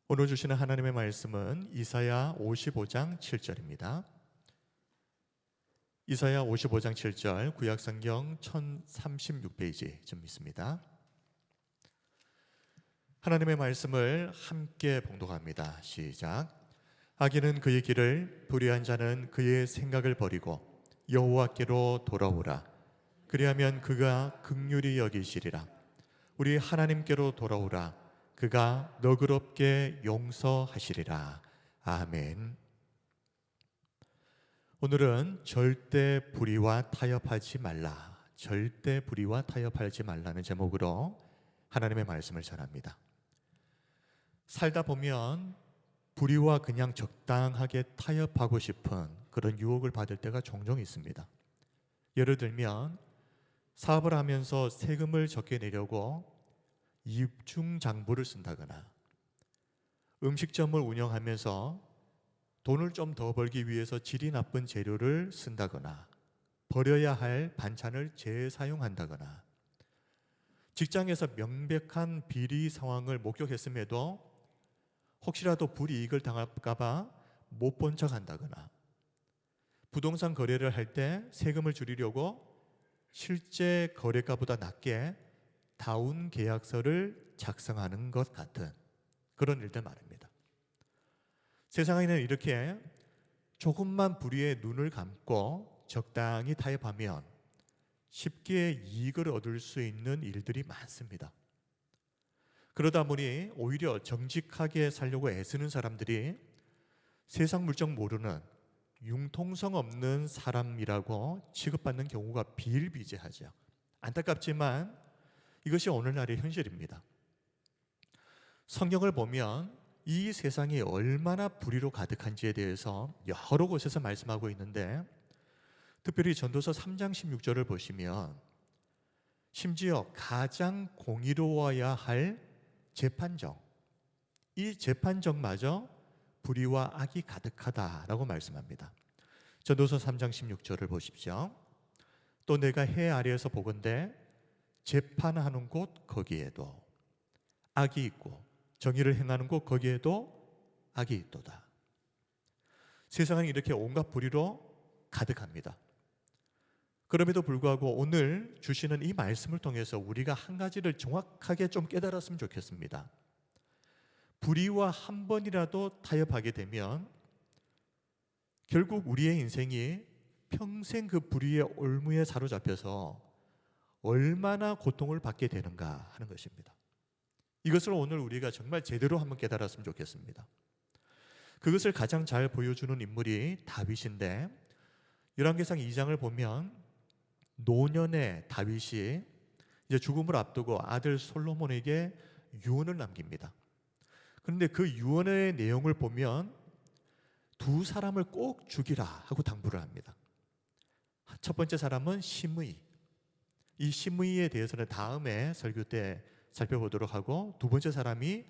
오늘 주시는 하나님의 말씀은 이사야 55장 7절입니다. 이사야 55장 7절 구약성경 1036페이지쯤 있습니다. 하나님의 말씀을 함께 봉독합니다. 시작. 악인은 그의 길을, 불의한 자는 그의 생각을 버리고 여호와께로 돌아오라. 그리하면 그가 긍휼히 여기시리라. 우리 하나님께로 돌아오라. 그가 너그럽게 용서하시리라. 아멘. 오늘은 절대 불의와 타협하지 말라, 절대 불의와 타협하지 말라는 제목으로 하나님의 말씀을 전합니다. 살다 보면 불의와 그냥 적당하게 타협하고 싶은 그런 유혹을 받을 때가 종종 있습니다. 예를 들면 사업을 하면서 세금을 적게 내려고 이중장부를 쓴다거나, 음식점을 운영하면서 돈을 좀 더 벌기 위해서 질이 나쁜 재료를 쓴다거나, 버려야 할 반찬을 재사용한다거나, 직장에서 명백한 비리 상황을 목격했음에도 혹시라도 불이익을 당할까 봐 못 본 척 한다거나, 부동산 거래를 할 때 세금을 줄이려고 실제 거래가보다 낮게 다운 계약서를 작성하는 것 같은 그런 일들 말입니다. 세상에는 이렇게 조금만 불의에 눈을 감고 적당히 타협하면 쉽게 이익을 얻을 수 있는 일들이 많습니다. 그러다 보니 오히려 정직하게 살려고 애쓰는 사람들이 세상 물정 모르는 융통성 없는 사람이라고 취급받는 경우가 비일비재하죠. 안타깝지만 이것이 오늘날의 현실입니다. 성경을 보면 이 세상이 얼마나 불의로 가득한지에 대해서 여러 곳에서 말씀하고 있는데, 특별히 전도서 3장 16절을 보시면 심지어 가장 공의로워야 할 재판정, 이 재판정마저 불의와 악이 가득하다라고 말씀합니다. 전도서 3장 16절을 보십시오. 또 내가 해 아래에서 보건대 재판하는 곳 거기에도 악이 있고 정의를 행하는 곳 거기에도 악이 있도다. 세상은 이렇게 온갖 불의로 가득합니다. 그럼에도 불구하고 오늘 주시는 이 말씀을 통해서 우리가 한 가지를 정확하게 좀 깨달았으면 좋겠습니다. 불의와 한 번이라도 타협하게 되면 결국 우리의 인생이 평생 그 불의의 올무에 사로잡혀서 얼마나 고통을 받게 되는가 하는 것입니다. 이것을 오늘 우리가 정말 제대로 한번 깨달았으면 좋겠습니다. 그것을 가장 잘 보여주는 인물이 다윗인데, 열왕기상 2장을 보면 노년의 다윗이 이제 죽음을 앞두고 아들 솔로몬에게 유언을 남깁니다. 그런데 그 유언의 내용을 보면 두 사람을 꼭 죽이라 하고 당부를 합니다. 첫 번째 사람은 시므이. 이 시므이에 대해서는 다음에 설교 때 살펴보도록 하고, 두 번째 사람이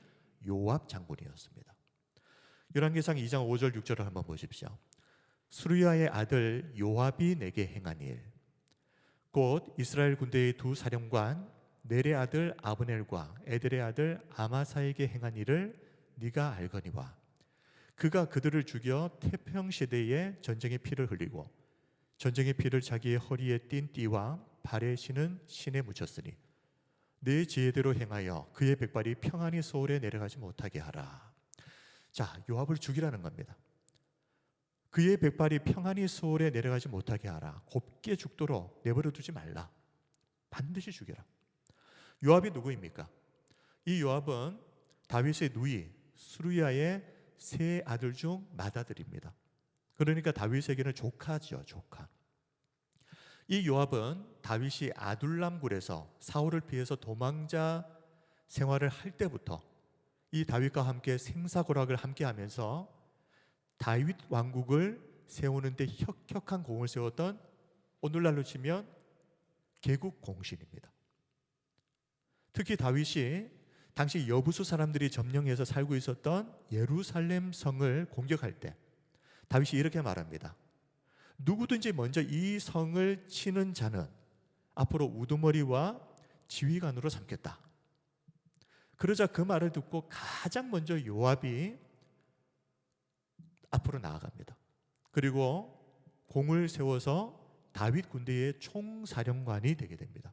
요압 장군이었습니다. 열왕기상 2장 5절 6절을 한번 보십시오. 스루야의 아들 요압이 내게 행한 일, 곧 이스라엘 군대의 두 사령관 넬의 아들 아브넬과 에델의 아들 아마사에게 행한 일을 네가 알거니와, 그가 그들을 죽여 태평시대에 전쟁의 피를 흘리고 전쟁의 피를 자기의 허리에 띤 띠와 발에 신은 신에 묻혔으니 내 지혜대로 행하여 그의 백발이 평안히 소홀에 내려가지 못하게 하라. 자, 요압을 죽이라는 겁니다. 그의 백발이 평안히 소홀에 내려가지 못하게 하라. 곱게 죽도록 내버려 두지 말라. 반드시 죽여라. 요압이 누구입니까? 이 요압은 다윗의 누이 스루야의 세 아들 중 맏아들입니다. 그러니까 다윗에게는 조카죠, 조카. 이 요압은 다윗이 아둘람 굴에서 사울을 피해서 도망자 생활을 할 때부터 이 다윗과 함께 생사고락을 함께 하면서 다윗 왕국을 세우는데 혁혁한 공을 세웠던, 오늘날로 치면 개국 공신입니다. 특히 다윗이 당시 여부수 사람들이 점령해서 살고 있었던 예루살렘 성을 공격할 때 다윗이 이렇게 말합니다. 누구든지 먼저 이 성을 치는 자는 앞으로 우두머리와 지휘관으로 삼겠다. 그러자 그 말을 듣고 가장 먼저 요압이 앞으로 나아갑니다. 그리고 공을 세워서 다윗 군대의 총사령관이 되게 됩니다.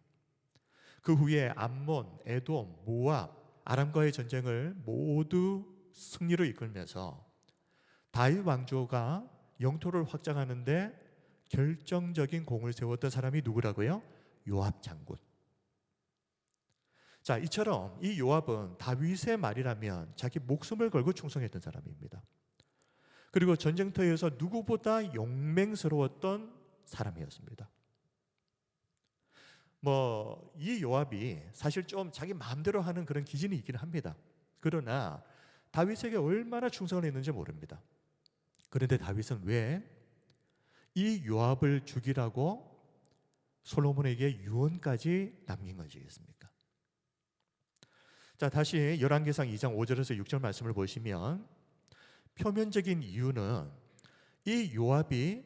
그 후에 암몬, 에돔, 모압, 아람과의 전쟁을 모두 승리로 이끌면서 다윗 왕조가 영토를 확장하는데 결정적인 공을 세웠던 사람이 누구라고요? 요압 장군. 자, 이처럼 이 요압은 다윗의 말이라면 자기 목숨을 걸고 충성했던 사람입니다. 그리고 전쟁터에서 누구보다 용맹스러웠던 사람이었습니다. 이 요압이 사실 좀 자기 마음대로 하는 그런 기질이 있긴 합니다. 그러나 다윗에게 얼마나 충성을 했는지 모릅니다. 그런데 다윗은 왜 이 요압을 죽이라고 솔로몬에게 유언까지 남긴 것이겠습니까? 자, 다시 열왕기상 2장 5절에서 6절 말씀을 보시면 표면적인 이유는 이 요압이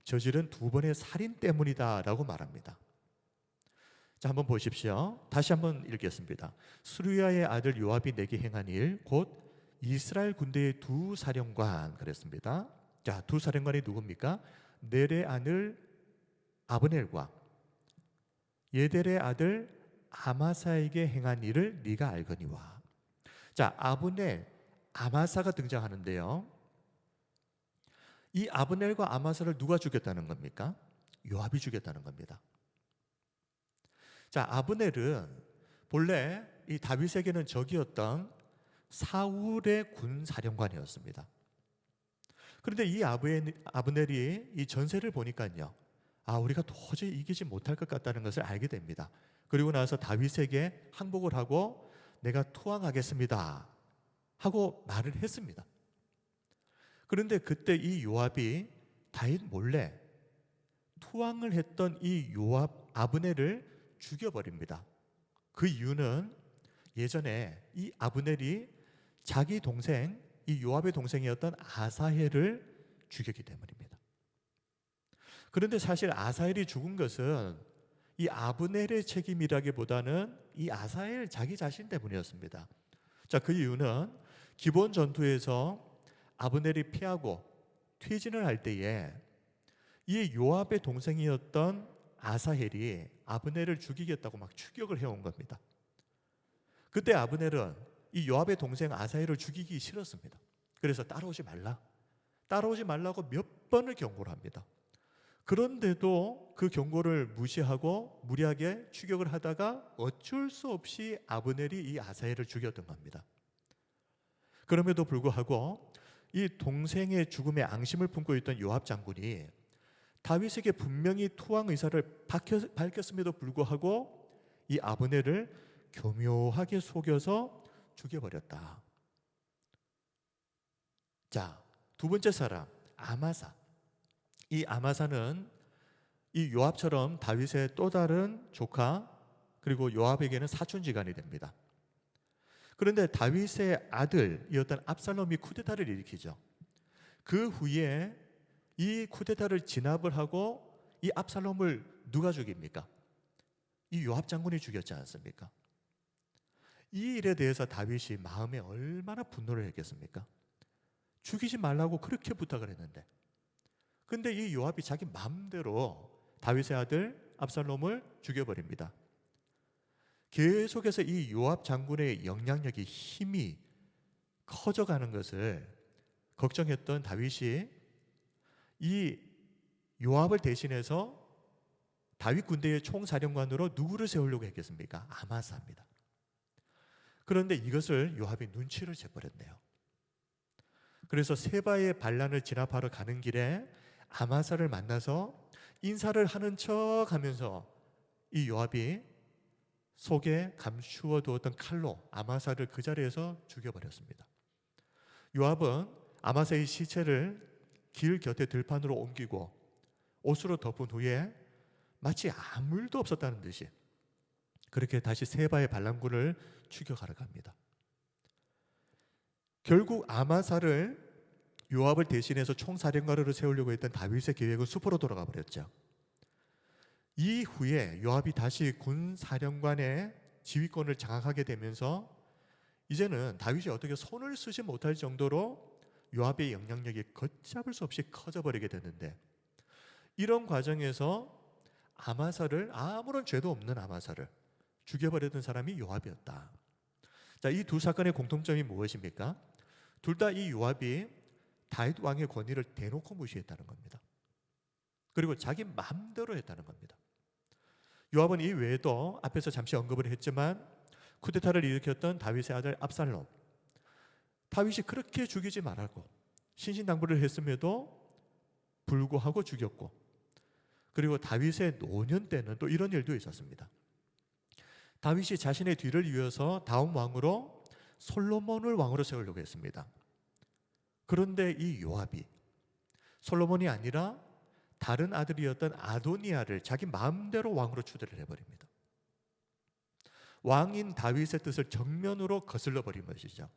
저지른 2번의 살인 때문이다라고 말합니다. 자, 한번 보십시오. 다시 한번 읽겠습니다. 스루야의 아들 요압이 내게 행한 일 곧 이스라엘 군대의 2 사령관 그랬습니다. 자, 2 사령관이 누굽니까? 넬의 아들 아브넬과 예델의 아들 아마사에게 행한 일을 네가 알거니와. 자, 아브넬, 아마사가 등장하는데요. 이 아브넬과 아마사를 누가 죽였다는 겁니까? 요압이 죽였다는 겁니다. 자, 아브넬은 본래 이 다윗에게는 적이었던 사울의 군사령관이었습니다. 그런데 이 아브넬이 이 전세를 보니까요, 우리가 도저히 이기지 못할 것 같다는 것을 알게 됩니다. 그리고 나서 다윗에게 항복을 하고 내가 투항하겠습니다 하고 말을 했습니다. 그런데 그때 이 요압이 다윗 몰래 투항을 했던 이 아브넬을 죽여버립니다. 그 이유는 예전에 이 아브넬이 자기 동생, 이 요압의 동생이었던 아사헬을 죽였기 때문입니다. 그런데 사실 아사헬이 죽은 것은 이 아브넬의 책임이라기보다는 이 아사헬 자기 자신 때문이었습니다. 자, 그 이유는 기본 전투에서 아브넬이 피하고 퇴진을 할 때에 이 요압의 동생이었던 아사헬이 아브넬을 죽이겠다고 막 추격을 해온 겁니다. 그때 아브넬은 이 요압의 동생 아사헬을 죽이기 싫었습니다. 그래서 따라오지 말라고 몇 번을 경고를 합니다. 그런데도 그 경고를 무시하고 무리하게 추격을 하다가 어쩔 수 없이 아브넬이 이 아사헬을 죽였던 겁니다. 그럼에도 불구하고 이 동생의 죽음에 앙심을 품고 있던 요압 장군이 다윗에게 분명히 투항 의사를 밝혔음에도 불구하고 이 아브넬을 교묘하게 속여서 죽여버렸다. 자, 2번째 사람 아마사. 이 아마사는 이 요압처럼 다윗의 또 다른 조카, 그리고 요압에게는 사촌지간이 됩니다. 그런데 다윗의 아들이었던 압살롬이 쿠데타를 일으키죠. 그 후에 이 쿠데타를 진압을 하고 이 압살롬을 누가 죽입니까? 이 요압 장군이 죽였지 않습니까? 이 일에 대해서 다윗이 마음에 얼마나 분노를 했겠습니까? 죽이지 말라고 그렇게 부탁을 했는데, 근데 이 요압이 자기 마음대로 다윗의 아들 압살롬을 죽여버립니다. 계속해서 이 요압 장군의 영향력이, 힘이 커져가는 것을 걱정했던 다윗이 이 요압을 대신해서 다윗 군대의 총사령관으로 누구를 세우려고 했겠습니까? 아마사입니다. 그런데 이것을 요압이 눈치를 채버렸네요. 그래서 세바의 반란을 진압하러 가는 길에 아마사를 만나서 인사를 하는 척 하면서 이 요압이 속에 감추어 두었던 칼로 아마사를 그 자리에서 죽여버렸습니다. 요압은 아마사의 시체를 길 곁에 들판으로 옮기고 옷으로 덮은 후에 마치 아무 일도 없었다는 듯이 그렇게 다시 세바의 반란군을 추격하러 갑니다. 결국 아마사를 요압을 대신해서 총사령관으로 세우려고 했던 다윗의 계획은 수포로 돌아가 버렸죠. 이후에 요압이 다시 군사령관의 지휘권을 장악하게 되면서 이제는 다윗이 어떻게 손을 쓰지 못할 정도로 요압의 영향력이 걷잡을 수 없이 커져버리게 되는데, 이런 과정에서 아마사를, 아무런 죄도 없는 아마사를 죽여버렸던 사람이 요압이었다. 자, 이 두 사건의 공통점이 무엇입니까? 둘 다 이 요압이 다윗 왕의 권위를 대놓고 무시했다는 겁니다. 그리고 자기 마음대로 했다는 겁니다. 요압은 이 외에도 앞에서 잠시 언급을 했지만 쿠데타를 일으켰던 다윗의 아들 압살롬, 다윗이 그렇게 죽이지 말라고 신신당부를 했음에도 불구하고 죽였고, 그리고 다윗의 노년 때는 또 이런 일도 있었습니다. 다윗이 자신의 뒤를 이어서 다음 왕으로 솔로몬을 왕으로 세우려고 했습니다. 그런데 이 요압이 솔로몬이 아니라 다른 아들이었던 아도니아를 자기 마음대로 왕으로 추대를 해버립니다. 왕인 다윗의 뜻을 정면으로 거슬러 버린 것이죠.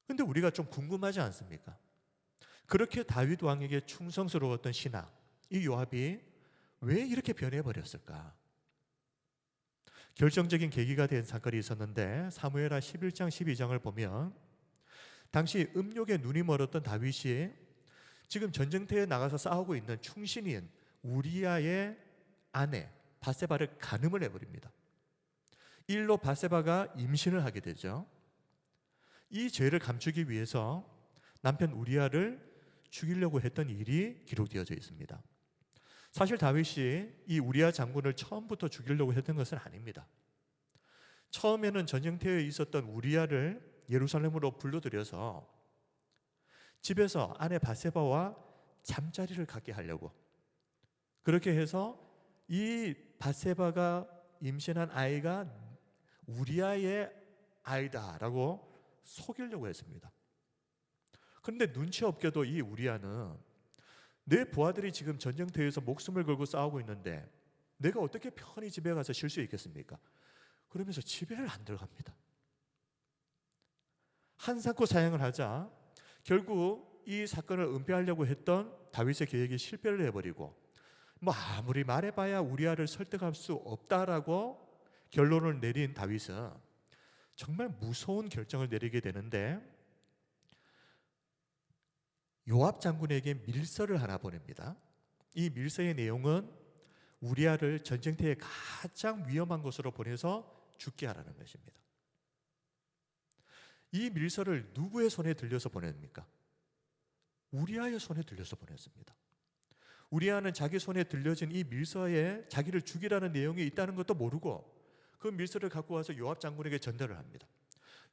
그런데 우리가 좀 궁금하지 않습니까? 그렇게 다윗 왕에게 충성스러웠던 신하 이 요압이 왜 이렇게 변해버렸을까? 결정적인 계기가 된 사건이 있었는데, 사무엘하 11장 12장을 보면 당시 음욕에 눈이 멀었던 다윗이 지금 전쟁터에 나가서 싸우고 있는 충신인 우리아의 아내 바세바를 간음을 해버립니다. 이 일로 바세바가 임신을 하게 되죠. 이 죄를 감추기 위해서 남편 우리아를 죽이려고 했던 일이 기록되어져 있습니다. 사실 다윗이 이 우리아 장군을 처음부터 죽이려고 했던 것은 아닙니다. 처음에는 전쟁터에 있었던 우리아를 예루살렘으로 불러들여서 집에서 아내 바세바와 잠자리를 갖게 하려고, 그렇게 해서 이 바세바가 임신한 아이가 우리아의 아이다라고 속이려고 했습니다. 그런데 눈치 없게도 이 우리아는 내 부하들이 지금 전쟁터에서 목숨을 걸고 싸우고 있는데 내가 어떻게 편히 집에 가서 쉴 수 있겠습니까? 그러면서 집에를 안 들어갑니다. 한사코 사양을 하자 결국 이 사건을 은폐하려고 했던 다윗의 계획이 실패를 해버리고, 뭐 아무리 말해봐야 우리아를 설득할 수 없다라고 결론을 내린 다윗은 정말 무서운 결정을 내리게 되는데, 요압 장군에게 밀서를 하나 보냅니다. 이 밀서의 내용은 우리아를 전쟁터에 가장 위험한 곳으로 보내서 죽게 하라는 것입니다. 이 밀서를 누구의 손에 들려서 보냅니까? 우리아의 손에 들려서 보냈습니다. 우리아는 자기 손에 들려진 이 밀서에 자기를 죽이라는 내용이 있다는 것도 모르고 그 밀서를 갖고 와서 요압 장군에게 전달을 합니다.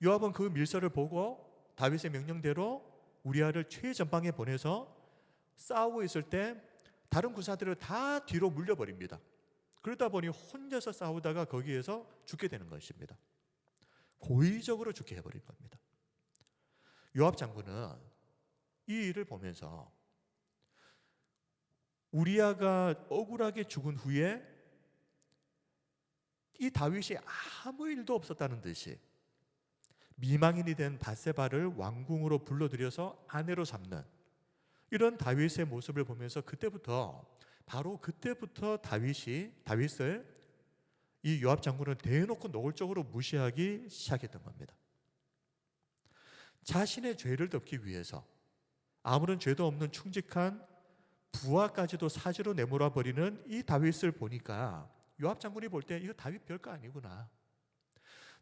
요압은 그 밀서를 보고 다윗의 명령대로 우리아를 최전방에 보내서 싸우고 있을 때 다른 군사들을 다 뒤로 물려버립니다. 그러다 보니 혼자서 싸우다가 거기에서 죽게 되는 것입니다. 고의적으로 죽게 해버린 겁니다. 요압 장군은 이 일을 보면서 우리아가 억울하게 죽은 후에 이 다윗이 아무 일도 없었다는 듯이 미망인이 된 바세바를 왕궁으로 불러들여서 아내로 삼는 이런 다윗의 모습을 보면서 바로 그때부터 다윗을 이 요압 장군은 대놓고 노골적으로 무시하기 시작했던 겁니다. 자신의 죄를 덮기 위해서 아무런 죄도 없는 충직한 부하까지도 사지로 내몰아 버리는 이 다윗을 보니까 요압 장군이 볼 때 이거 다윗 별거 아니구나,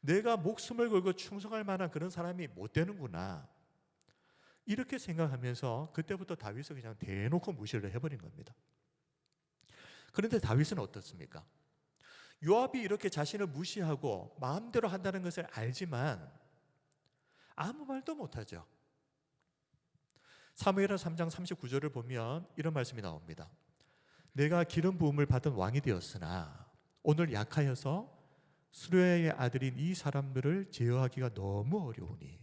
내가 목숨을 걸고 충성할 만한 그런 사람이 못 되는구나, 이렇게 생각하면서 그때부터 다윗을 그냥 대놓고 무시를 해버린 겁니다. 그런데 다윗은 어떻습니까? 요압이 이렇게 자신을 무시하고 마음대로 한다는 것을 알지만 아무 말도 못하죠. 사무엘하 3장 39절을 보면 이런 말씀이 나옵니다. 내가 기름 부음을 받은 왕이 되었으나 오늘 약하여서 수르야의 아들인 이 사람들을 제어하기가 너무 어려우니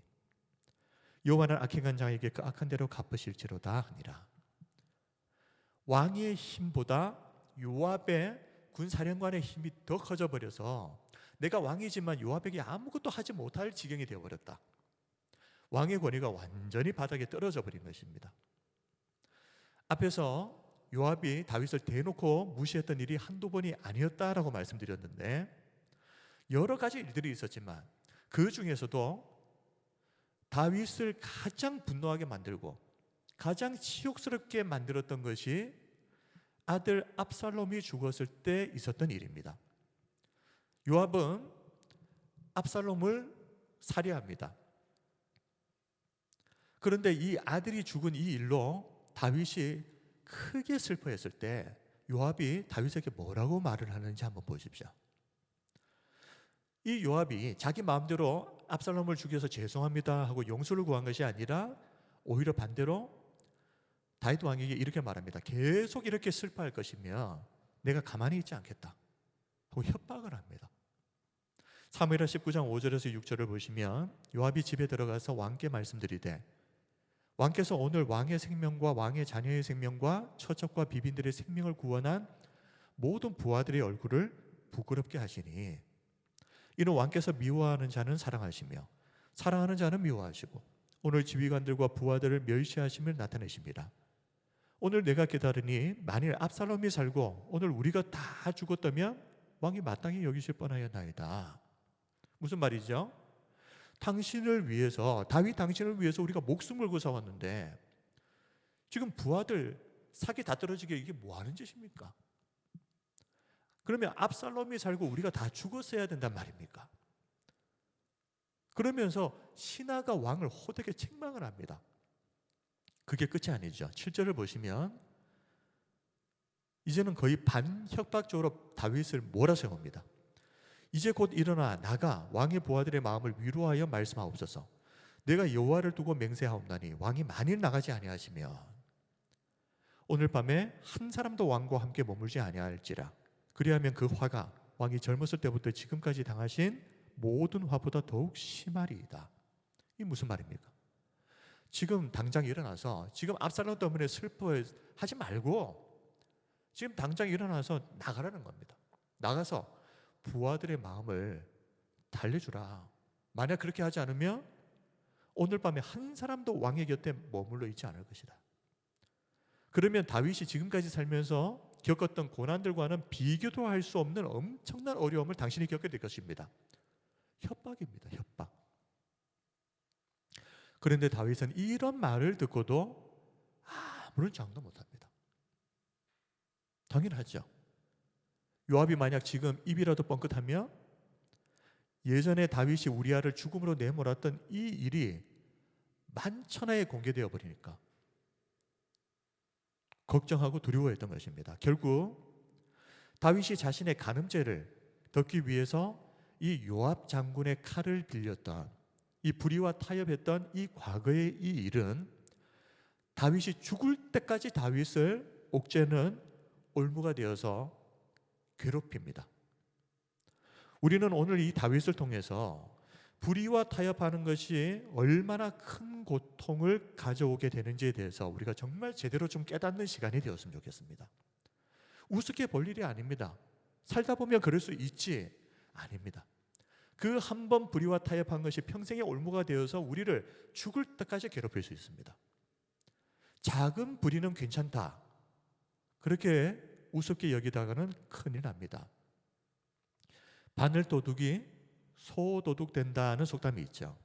여호와는 악행한 자에게 그 악한 대로 갚으실지로다 하니라. 왕의 힘보다 요압의 군사령관의 힘이 더 커져버려서 내가 왕이지만 요압에게 아무것도 하지 못할 지경이 되어버렸다. 왕의 권위가 완전히 바닥에 떨어져 버린 것입니다. 앞에서 요압이 다윗을 대놓고 무시했던 일이 한두 번이 아니었다라고 말씀드렸는데, 여러 가지 일들이 있었지만 그 중에서도 다윗을 가장 분노하게 만들고 가장 치욕스럽게 만들었던 것이 아들 압살롬이 죽었을 때 있었던 일입니다. 요압은 압살롬을 살해합니다. 그런데 이 아들이 죽은 이 일로 다윗이 크게 슬퍼했을 때 요압이 다윗에게 뭐라고 말을 하는지 한번 보십시오. 이 요압이 자기 마음대로 압살롬을 죽여서 죄송합니다 하고 용서를 구한 것이 아니라 오히려 반대로 다윗 왕에게 이렇게 말합니다. 계속 이렇게 슬퍼할 것이면 내가 가만히 있지 않겠다 하고 협박을 합니다. 사무엘하 19장 5절에서 6절을 보시면 요압이 집에 들어가서 왕께 말씀드리되 왕께서 오늘 왕의 생명과 왕의 자녀의 생명과 처첩과 비빈들의 생명을 구원한 모든 부하들의 얼굴을 부끄럽게 하시니 이는 왕께서 미워하는 자는 사랑하시며 사랑하는 자는 미워하시고 오늘 지휘관들과 부하들을 멸시하심을 나타내십니다. 오늘 내가 깨달으니 만일 압살롬이 살고 오늘 우리가 다 죽었다면 왕이 마땅히 여기실 뻔하였나이다. 무슨 말이죠? 당신을 위해서, 다윗 당신을 위해서 우리가 목숨 걸고 싸웠는데 지금 부하들 사기 다 떨어지게 이게 뭐 하는 짓입니까? 그러면 압살롬이 살고 우리가 다 죽었어야 된단 말입니까? 그러면서 신하가 왕을 호되게 책망을 합니다. 그게 끝이 아니죠. 7절을 보시면 이제는 거의 반협박적으로 다윗을 몰아세웁니다. 이제 곧 일어나 나가 왕의 부하들의 마음을 위로하여 말씀하옵소서. 내가 여호와를 두고 맹세하옵나니 왕이 만일 나가지 아니하시면 오늘 밤에 한 사람도 왕과 함께 머물지 아니할지라. 그리하면 그 화가 왕이 젊었을 때부터 지금까지 당하신 모든 화보다 더욱 심하리이다. 이 무슨 말입니까? 지금 당장 일어나서 지금 압살롬 때문에 슬퍼하지 말고 지금 당장 일어나서 나가라는 겁니다. 나가서 부하들의 마음을 달래주라. 만약 그렇게 하지 않으면 오늘 밤에 한 사람도 왕의 곁에 머물러 있지 않을 것이다. 그러면 다윗이 지금까지 살면서 겪었던 고난들과는 비교도 할 수 없는 엄청난 어려움을 당신이 겪게 될 것입니다. 협박입니다. 협박. 그런데 다윗은 이런 말을 듣고도 아무런 장도 못합니다. 당연하죠. 요압이 만약 지금 입이라도 뻥끗하면 예전에 다윗이 우리아를 죽음으로 내몰았던 이 일이 만천하에 공개되어 버리니까 걱정하고 두려워했던 것입니다. 결국 다윗이 자신의 간음죄를 덮기 위해서 이 요압 장군의 칼을 빌렸던 이 불의와 타협했던 이 과거의 이 일은 다윗이 죽을 때까지 다윗을 옥죄는 올무가 되어서 괴롭힙니다. 우리는 오늘 이 다윗을 통해서 불의와 타협하는 것이 얼마나 큰 고통을 가져오게 되는지에 대해서 우리가 정말 제대로 좀 깨닫는 시간이 되었으면 좋겠습니다. 우습게 볼 일이 아닙니다. 살다 보면 그럴 수 있지. 아닙니다. 그 한 번 불의와 타협한 것이 평생의 올무가 되어서 우리를 죽을 때까지 괴롭힐 수 있습니다. 작은 불의는 괜찮다. 그렇게 우습게 여기다가는 큰일 납니다. 바늘 도둑이 소 도둑 된다는 속담이 있죠.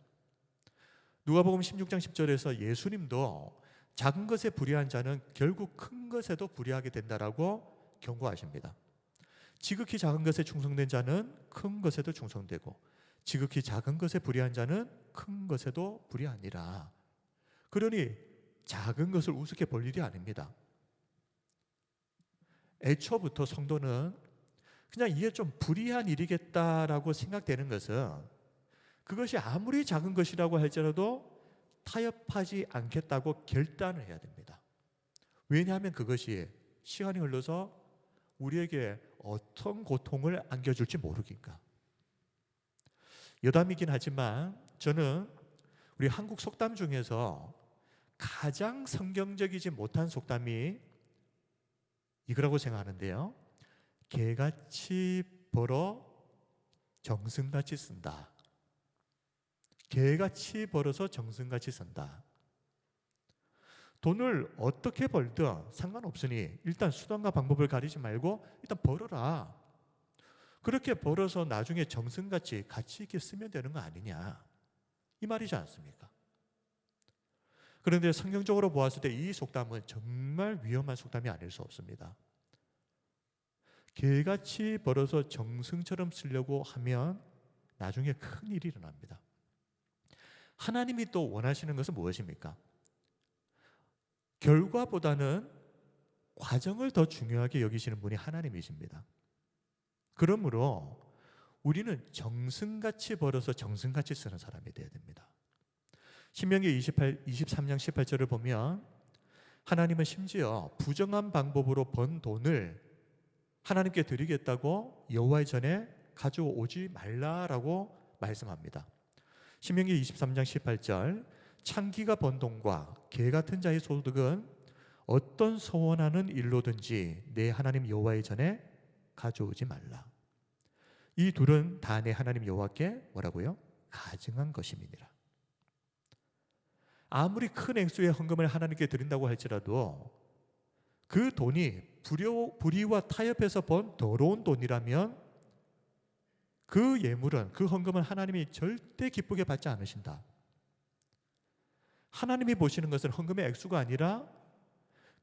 누가복음 16장 10절에서 예수님도 작은 것에 불의한 자는 결국 큰 것에도 불의하게 된다라고 경고하십니다. 지극히 작은 것에 충성된 자는 큰 것에도 충성되고 지극히 작은 것에 불의한 자는 큰 것에도 불의하니라. 그러니 작은 것을 우습게 볼 일이 아닙니다. 애초부터 성도는 그냥 이게 좀 불의한 일이겠다라고 생각되는 것은 그것이 아무리 작은 것이라고 할지라도 타협하지 않겠다고 결단을 해야 됩니다. 왜냐하면 그것이 시간이 흘러서 우리에게 어떤 고통을 안겨줄지 모르니까. 여담이긴 하지만 저는 우리 한국 속담 중에서 가장 성경적이지 못한 속담이 이거라고 생각하는데요. 개같이 벌어 정승같이 쓴다. 개같이 벌어서 정승같이 쓴다. 돈을 어떻게 벌든 상관없으니 일단 수단과 방법을 가리지 말고 일단 벌어라. 그렇게 벌어서 나중에 정승같이 같이 있게 쓰면 되는 거 아니냐, 이 말이지 않습니까? 그런데 성경적으로 보았을 때 이 속담은 정말 위험한 속담이 아닐 수 없습니다. 개같이 벌어서 정승처럼 쓰려고 하면 나중에 큰 일이 일어납니다. 하나님이 또 원하시는 것은 무엇입니까? 결과보다는 과정을 더 중요하게 여기시는 분이 하나님이십니다. 그러므로 우리는 정승같이 벌어서 정승같이 쓰는 사람이 되어야 됩니다. 신명기 23장 18절을 보면 하나님은 심지어 부정한 방법으로 번 돈을 하나님께 드리겠다고 여호와의 전에 가져오지 말라라고 말씀합니다. 신명기 23장 18절, 창기가 번 돈과 개 같은 자의 소득은 어떤 소원하는 일로든지 내 하나님 여호와의 전에 가져오지 말라. 이 둘은 다 내 하나님 여호와께 뭐라고요? 가증한 것임이니라. 아무리 큰 액수의 헌금을 하나님께 드린다고 할지라도 그 돈이 불의와 타협해서 번 더러운 돈이라면 그 예물은, 그 헌금은 하나님이 절대 기쁘게 받지 않으신다. 하나님이 보시는 것은 헌금의 액수가 아니라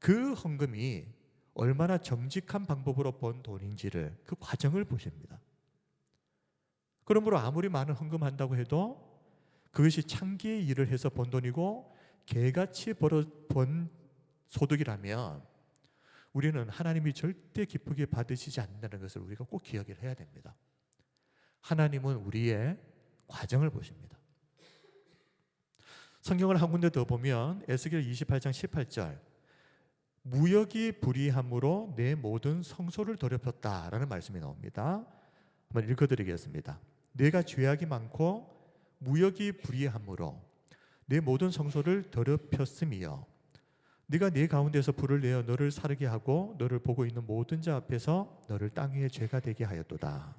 그 헌금이 얼마나 정직한 방법으로 번 돈인지를, 그 과정을 보십니다. 그러므로 아무리 많은 헌금한다고 해도 그것이 창기의 일을 해서 번 돈이고 개같이 번 소득이라면 우리는 하나님이 절대 기쁘게 받으시지 않는다는 것을 우리가 꼭 기억을 해야 됩니다. 하나님은 우리의 과정을 보십니다. 성경을 한 군데 더 보면 에스겔 28장 18절, 무역이 불의함으로 내 모든 성소를 더럽혔다라는 말씀이 나옵니다. 한번 읽어드리겠습니다. 내가 죄악이 많고 무역이 불의함으로 내 모든 성소를 더럽혔으며 네가 네 가운데서 불을 내어 너를 사르게 하고 너를 보고 있는 모든 자 앞에서 너를 땅 위에 죄가 되게 하였도다.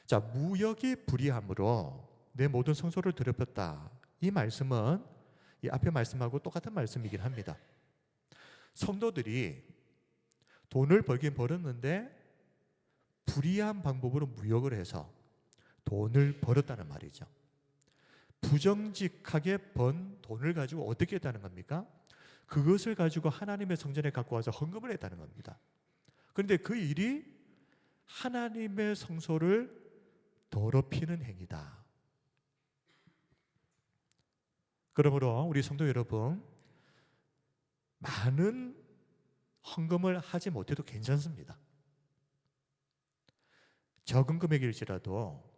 자, 무역이 불의함으로 내 모든 성소를 더럽혔다. 이 말씀은 이 앞에 말씀하고 똑같은 말씀이긴 합니다. 성도들이 돈을 벌긴 벌었는데 불의한 방법으로 무역을 해서 돈을 벌었다는 말이죠. 부정직하게 번 돈을 가지고 어떻게 했다는 겁니까? 그것을 가지고 하나님의 성전에 갖고 와서 헌금을 했다는 겁니다. 그런데 그 일이 하나님의 성소를 더럽히는 행위다. 그러므로 우리 성도 여러분, 많은 헌금을 하지 못해도 괜찮습니다. 적은 금액일지라도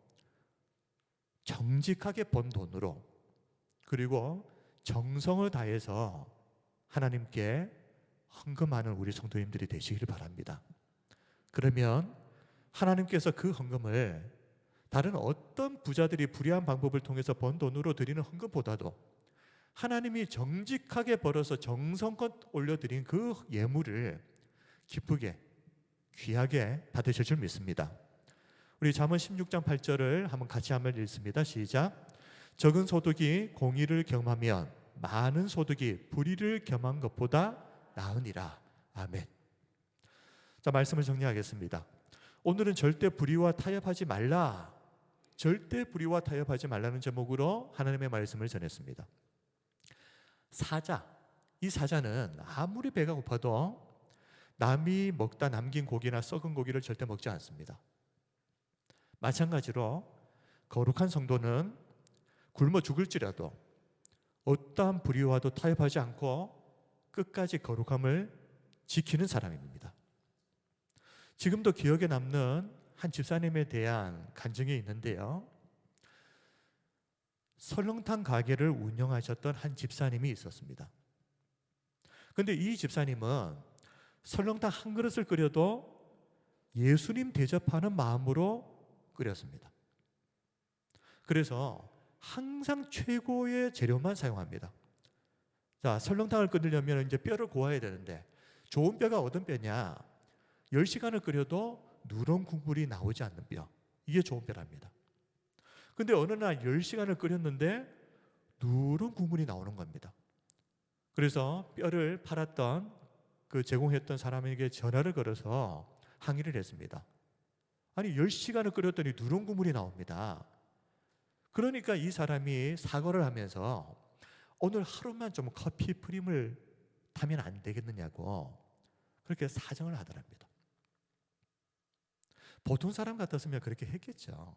정직하게 번 돈으로, 그리고 정성을 다해서 하나님께 헌금하는 우리 성도님들이 되시기를 바랍니다. 그러면 하나님께서 그 헌금을 다른 어떤 부자들이 불의한 방법을 통해서 번 돈으로 드리는 헌금보다도 하나님이 정직하게 벌어서 정성껏 올려드린 그 예물을 기쁘게 귀하게 받으실 줄 믿습니다. 우리 잠언 16장 8절을 같이 한번 읽습니다. 시작. 적은 소득이 공의를 겸하면 많은 소득이 불의를 겸한 것보다 나으니라. 아멘. 자, 말씀을 정리하겠습니다. 오늘은 절대 불의와 타협하지 말라, 절대 불의와 타협하지 말라는 제목으로 하나님의 말씀을 전했습니다. 사자, 이 사자는 아무리 배가 고파도 남이 먹다 남긴 고기나 썩은 고기를 절대 먹지 않습니다. 마찬가지로 거룩한 성도는 굶어 죽을지라도 어떠한 불의와도 타협하지 않고 끝까지 거룩함을 지키는 사람입니다. 지금도 기억에 남는 한 집사님에 대한 간증이 있는데요. 설렁탕 가게를 운영하셨던 한 집사님이 있었습니다. 그런데 이 집사님은 설렁탕 한 그릇을 끓여도 예수님 대접하는 마음으로 끓였습니다. 그래서 항상 최고의 재료만 사용합니다. 자, 설렁탕을 끓이려면 이제 뼈를 고아야 되는데 좋은 뼈가 어떤 뼈냐? 10시간을 끓여도 누런 국물이 나오지 않는 뼈, 이게 좋은 뼈랍니다. 근데 어느 날 10시간을 끓였는데 누런 국물이 나오는 겁니다. 그래서 뼈를 팔았던 그 제공했던 사람에게 전화를 걸어서 항의를 했습니다. 아니 10시간을 끓였더니 누런 국물이 나옵니다. 그러니까 이 사람이 사과를 하면서 오늘 하루만 좀 커피 프림을 타면 안 되겠느냐고 그렇게 사정을 하더랍니다. 보통 사람 같았으면 그렇게 했겠죠.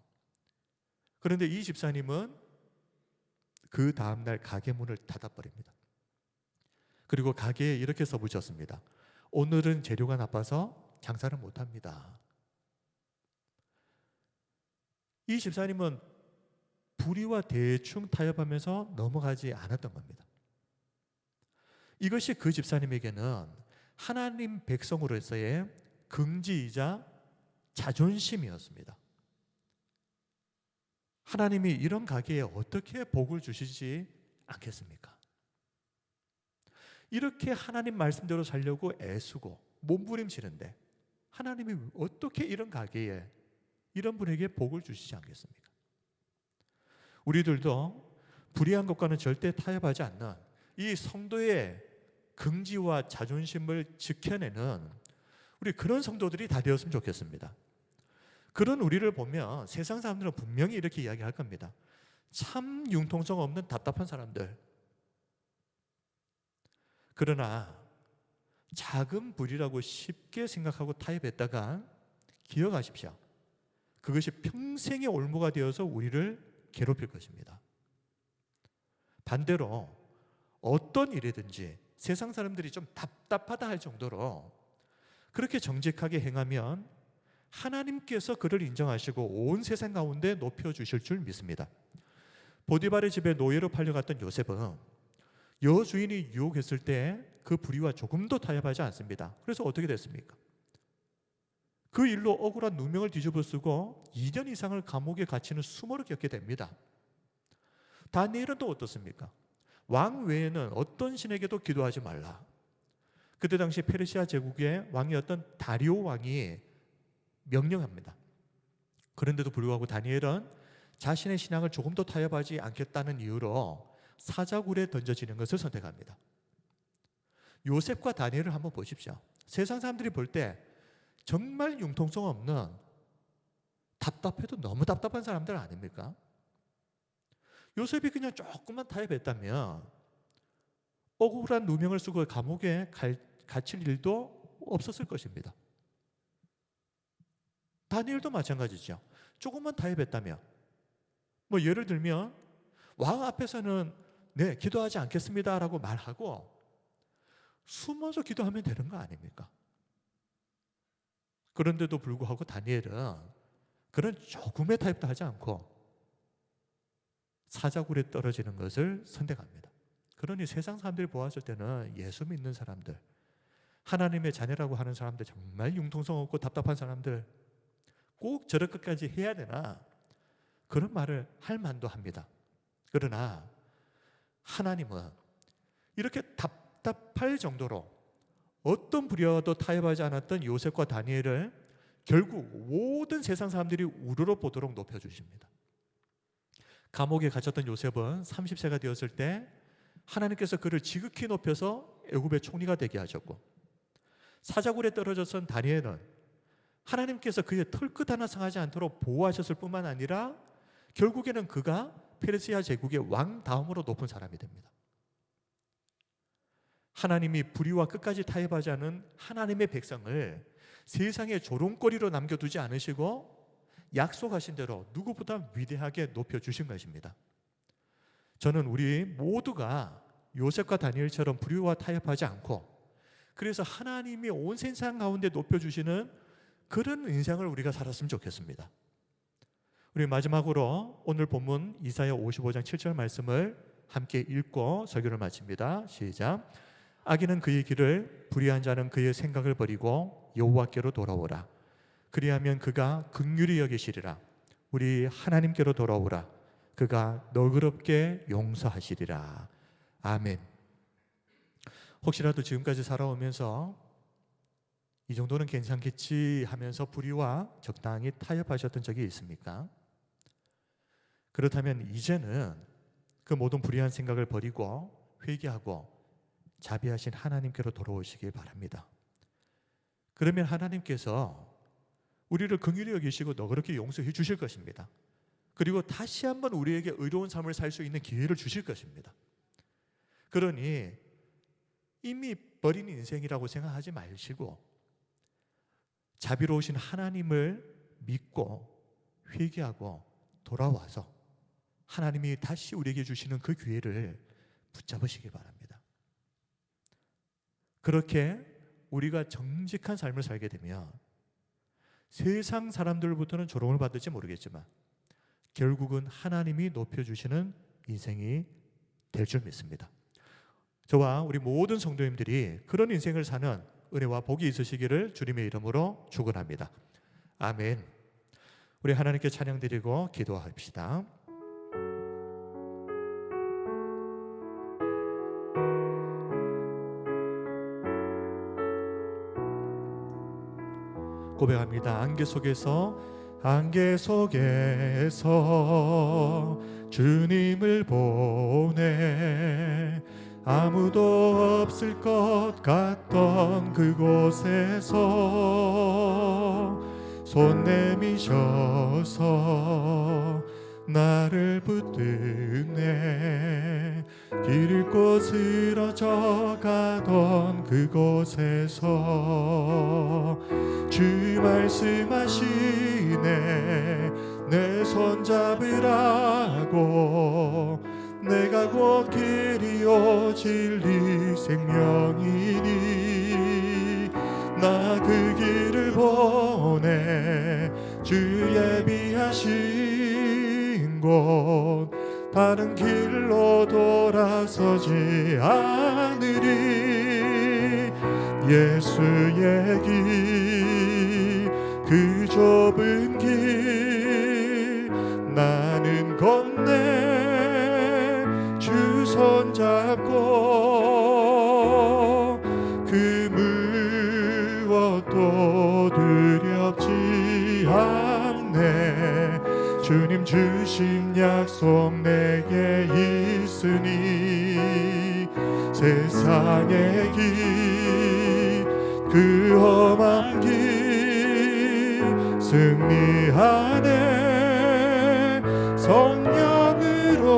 그런데 이 집사님은 그 다음날 가게 문을 닫아버립니다. 그리고 가게에 이렇게 써붙였습니다. 오늘은 재료가 나빠서 장사를 못합니다. 이 집사님은 불의와 대충 타협하면서 넘어가지 않았던 겁니다. 이것이 그 집사님에게는 하나님 백성으로서의 긍지이자 자존심이었습니다. 하나님이 이런 가게에 어떻게 복을 주시지 않겠습니까? 이렇게 하나님 말씀대로 살려고 애쓰고 몸부림치는데 하나님이 어떻게 이런 가게에 이런 분에게 복을 주시지 않겠습니까? 우리들도 불의한 것과는 절대 타협하지 않는 이 성도의 긍지와 자존심을 지켜내는 우리 그런 성도들이 다 되었으면 좋겠습니다. 그런 우리를 보면 세상 사람들은 분명히 이렇게 이야기할 겁니다. 참 융통성 없는 답답한 사람들. 그러나 작은 불이라고 쉽게 생각하고 타협했다가 기억하십시오. 그것이 평생의 올무가 되어서 우리를 괴롭힐 것입니다. 반대로 어떤 일이든지 세상 사람들이 좀 답답하다 할 정도로 그렇게 정직하게 행하면 하나님께서 그를 인정하시고 온 세상 가운데 높여주실 줄 믿습니다. 보디발의 집에 노예로 팔려갔던 요셉은 여주인이 유혹했을 때 그 불의와 조금도 타협하지 않습니다. 그래서 어떻게 됐습니까? 그 일로 억울한 누명을 뒤집어쓰고 2년 이상을 감옥에 갇히는 수모를 겪게 됩니다. 다니엘은 또 어떻습니까? 왕 외에는 어떤 신에게도 기도하지 말라. 그때 당시 페르시아 제국의 왕이었던 다리오 왕이 명령합니다. 그런데도 불구하고 다니엘은 자신의 신앙을 조금도 타협하지 않겠다는 이유로 사자굴에 던져지는 것을 선택합니다. 요셉과 다니엘을 한번 보십시오. 세상 사람들이 볼 때 정말 융통성 없는 답답해도 너무 답답한 사람들 아닙니까? 요셉이 그냥 조금만 타협했다면 억울한 누명을 쓰고 감옥에 갇힐 일도 없었을 것입니다. 다니엘도 마찬가지죠. 조금만 타협했다면 뭐 예를 들면 왕 앞에서는 네, 기도하지 않겠습니다라고 말하고 숨어서 기도하면 되는 거 아닙니까? 그런데도 불구하고 다니엘은 그런 조금의 타협도 하지 않고 사자굴에 떨어지는 것을 선택합니다. 그러니 세상 사람들이 보았을 때는 예수 믿는 사람들, 하나님의 자녀라고 하는 사람들, 정말 융통성 없고 답답한 사람들 꼭 저럴 것까지 해야 되나? 그런 말을 할 만도 합니다. 그러나 하나님은 이렇게 답답할 정도로 어떤 불의와도 타협하지 않았던 요셉과 다니엘을 결국 모든 세상 사람들이 우러러 보도록 높여주십니다. 감옥에 갇혔던 요셉은 30세가 되었을 때 하나님께서 그를 지극히 높여서 애굽의 총리가 되게 하셨고, 사자굴에 떨어졌던 다니엘은 하나님께서 그의 털끝 하나 상하지 않도록 보호하셨을 뿐만 아니라 결국에는 그가 페르시아 제국의 왕 다음으로 높은 사람이 됩니다. 하나님이 불의와 끝까지 타협하지 않은 하나님의 백성을 세상의 조롱거리로 남겨두지 않으시고 약속하신 대로 누구보다 위대하게 높여주신 것입니다. 저는 우리 모두가 요셉과 다니엘처럼 불의와 타협하지 않고 그래서 하나님이 온 세상 가운데 높여주시는 그런 인생을 우리가 살았으면 좋겠습니다. 우리 마지막으로 오늘 본문 이사야 55장 7절 말씀을 함께 읽고 설교를 마칩니다. 시작. 악인은 그의 길을, 불의한 자는 그의 생각을 버리고 여호와께로 돌아오라. 그리하면 그가 긍휼히 여기시리라. 우리 하나님께로 돌아오라. 그가 너그럽게 용서하시리라. 아멘. 혹시라도 지금까지 살아오면서 이 정도는 괜찮겠지 하면서 불의와 적당히 타협하셨던 적이 있습니까? 그렇다면 이제는 그 모든 불의한 생각을 버리고 회개하고 자비하신 하나님께로 돌아오시길 바랍니다. 그러면 하나님께서 우리를 긍휼히 여기시고 너그럽게 용서해 주실 것입니다. 그리고 다시 한번 우리에게 의로운 삶을 살 수 있는 기회를 주실 것입니다. 그러니 이미 버린 인생이라고 생각하지 마시고 자비로우신 하나님을 믿고 회개하고 돌아와서 하나님이 다시 우리에게 주시는 그 기회를 붙잡으시기 바랍니다. 그렇게 우리가 정직한 삶을 살게 되면 세상 사람들부터는 조롱을 받을지 모르겠지만 결국은 하나님이 높여주시는 인생이 될 줄 믿습니다. 저와 우리 모든 성도님들이 그런 인생을 사는 은혜와 복이 있으시기를 주님의 이름으로 축원합니다. 아멘. 우리 하나님께 찬양 드리고 기도합시다. 고백합니다. 안개 속에서 주님을 보내 아무도 없을 것 같던 그곳에서 손 내미셔서 나를 붙드네 길 잃고 쓰러져 가던 그곳에서 주 말씀하시네 내 손 잡으라고 내가 곧 길이요 진리 생명이니 나 그 길을 보내 주 예비하신 곳 다른 길로 돌아서지 않으리 예수의 길 그 좁은 길 나는 건네 주 손잡고 그 무엇도 두렵지 않네 주님 주신 약속 내게 있으니 세상의 길 그 험한 길 승리하네 성령으로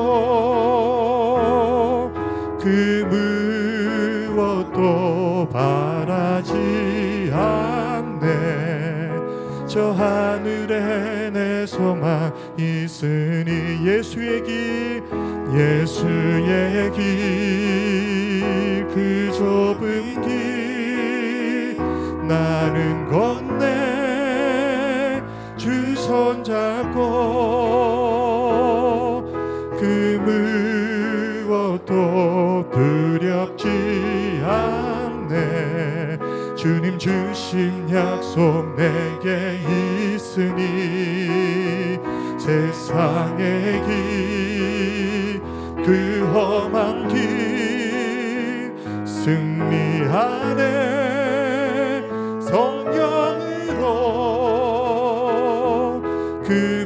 그 무엇도 바라지 않네 저 하늘에 내 소망 있으니 예수의 길 그 좁은 길 나는 건네 주 손잡고 그 무엇도 두렵지 않네 주님 주신 약속 내게 있으니 세상의 길 그 험한 길 승리하네 성령으로 그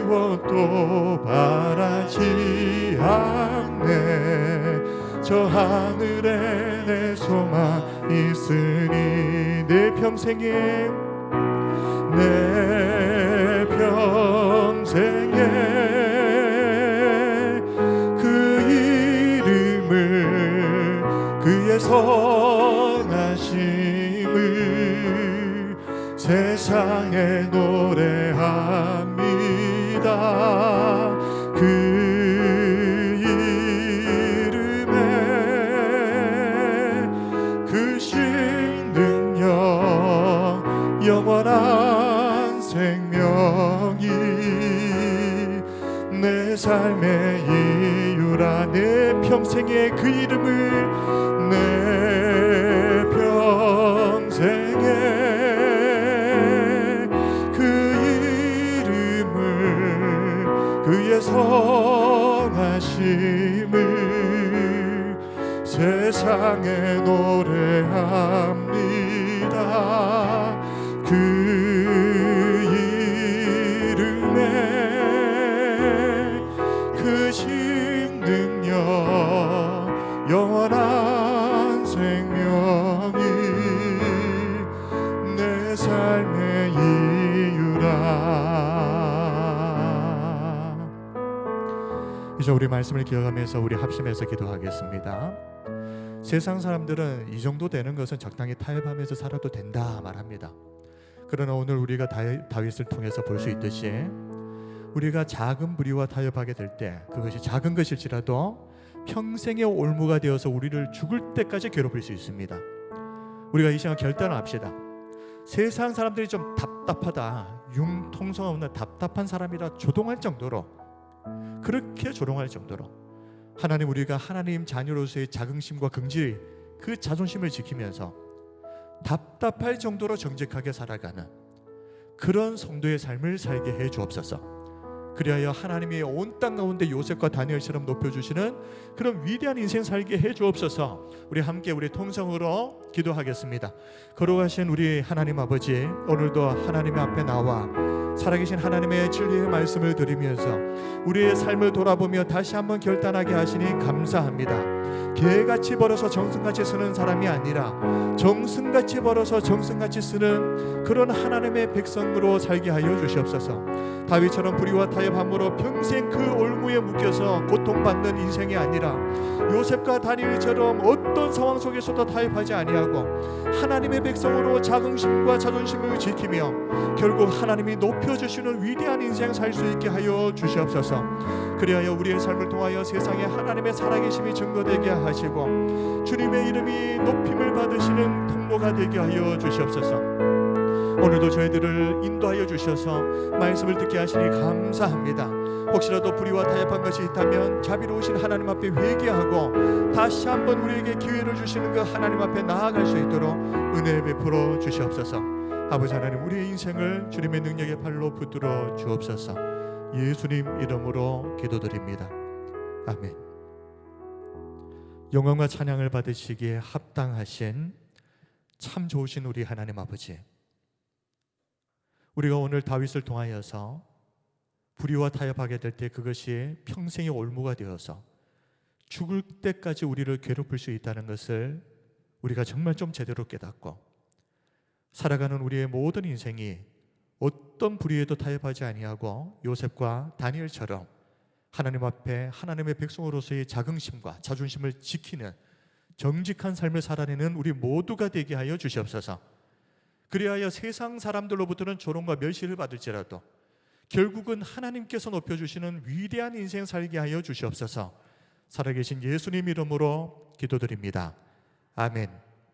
무엇도 바라지 않네 저 하늘에 내 소망 있으니 내 평생에 그 이름을 그의 선하심을 세상에 노래합니다 그 이름에 그 신능력 영원한 생명이 내 삶의 이유라 내 평생에 그 이름을 내 평생에 그 이름을 그의 선하심을 세상에 노래합니다 그 이름에 그 신능력 영원한 생명이 내 삶의 우리 말씀을 기억하면서 우리 합심해서 기도하겠습니다. 세상 사람들은 이 정도 되는 것은 적당히 타협하면서 살아도 된다 말합니다. 그러나 오늘 우리가 다윗을 통해서 볼 수 있듯이 우리가 작은 불의와 타협하게 될 때 그것이 작은 것일지라도 평생의 올무가 되어서 우리를 죽을 때까지 괴롭힐 수 있습니다. 우리가 이 시간 결단을 합시다. 세상 사람들이 좀 답답하다, 융통성 없는 답답한 사람이라 조롱할 정도로, 그렇게 조롱할 정도로 하나님, 우리가 하나님 자녀로서의 자긍심과 긍지, 그 자존심을 지키면서 답답할 정도로 정직하게 살아가는 그런 성도의 삶을 살게 해 주옵소서. 그리하여 하나님이 온 땅 가운데 요셉과 다니엘처럼 높여주시는 그런 위대한 인생 살게 해 주옵소서. 우리 함께 우리 통성으로 기도하겠습니다. 거룩하신 우리 하나님 아버지, 오늘도 하나님 앞에 나와 살아계신 하나님의 진리의 말씀을 드리면서 우리의 삶을 돌아보며 다시 한번 결단하게 하시니 감사합니다. 개같이 벌어서 정승같이 쓰는 사람이 아니라 정승같이 벌어서 정승같이 쓰는 그런 하나님의 백성으로 살게 하여 주시옵소서. 다윗처럼 불의와 타협함으로 평생 그 올무에 묶여서 고통받는 인생이 아니라 요셉과 다니엘처럼 어떤 상황 속에서도 타협하지 아니하고 하나님의 백성으로 자긍심과 자존심을 지키며 결국 하나님이 높여주시는 위대한 인생 살 수 있게 하여 주시옵소서. 그리하여 우리의 삶을 통하여 세상에 하나님의 살아계심이 증거되게 하시고 주님의 이름이 높임을 받으시는 통로가 되게 하여 주시옵소서. 오늘도 저희들을 인도하여 주셔서 말씀을 듣게 하시니 감사합니다. 혹시라도 불의와 타협한 것이 있다면 자비로우신 하나님 앞에 회개하고 다시 한번 우리에게 기회를 주시는 그 하나님 앞에 나아갈 수 있도록 은혜 베풀어 주시옵소서. 아버지 하나님, 우리의 인생을 주님의 능력의 팔로 붙들어 주옵소서. 예수님 이름으로 기도드립니다. 아멘. 영광과 찬양을 받으시기에 합당하신 참 좋으신 우리 하나님 아버지, 우리가 오늘 다윗을 통하여서 불의와 타협하게 될 때 그것이 평생의 올무가 되어서 죽을 때까지 우리를 괴롭힐 수 있다는 것을 우리가 정말 좀 제대로 깨닫고 살아가는 우리의 모든 인생이 어떤 불의에도 타협하지 아니하고 요셉과 다니엘처럼 하나님 앞에 하나님의 백성으로서의 자긍심과 자존심을 지키는 정직한 삶을 살아내는 우리 모두가 되게 하여 주시옵소서. 그리하여 세상 사람들로부터는 조롱과 멸시를 받을지라도 결국은 하나님께서 높여주시는 위대한 인생 살게 하여 주시옵소서. 살아계신 예수님 이름으로 기도드립니다. 아멘.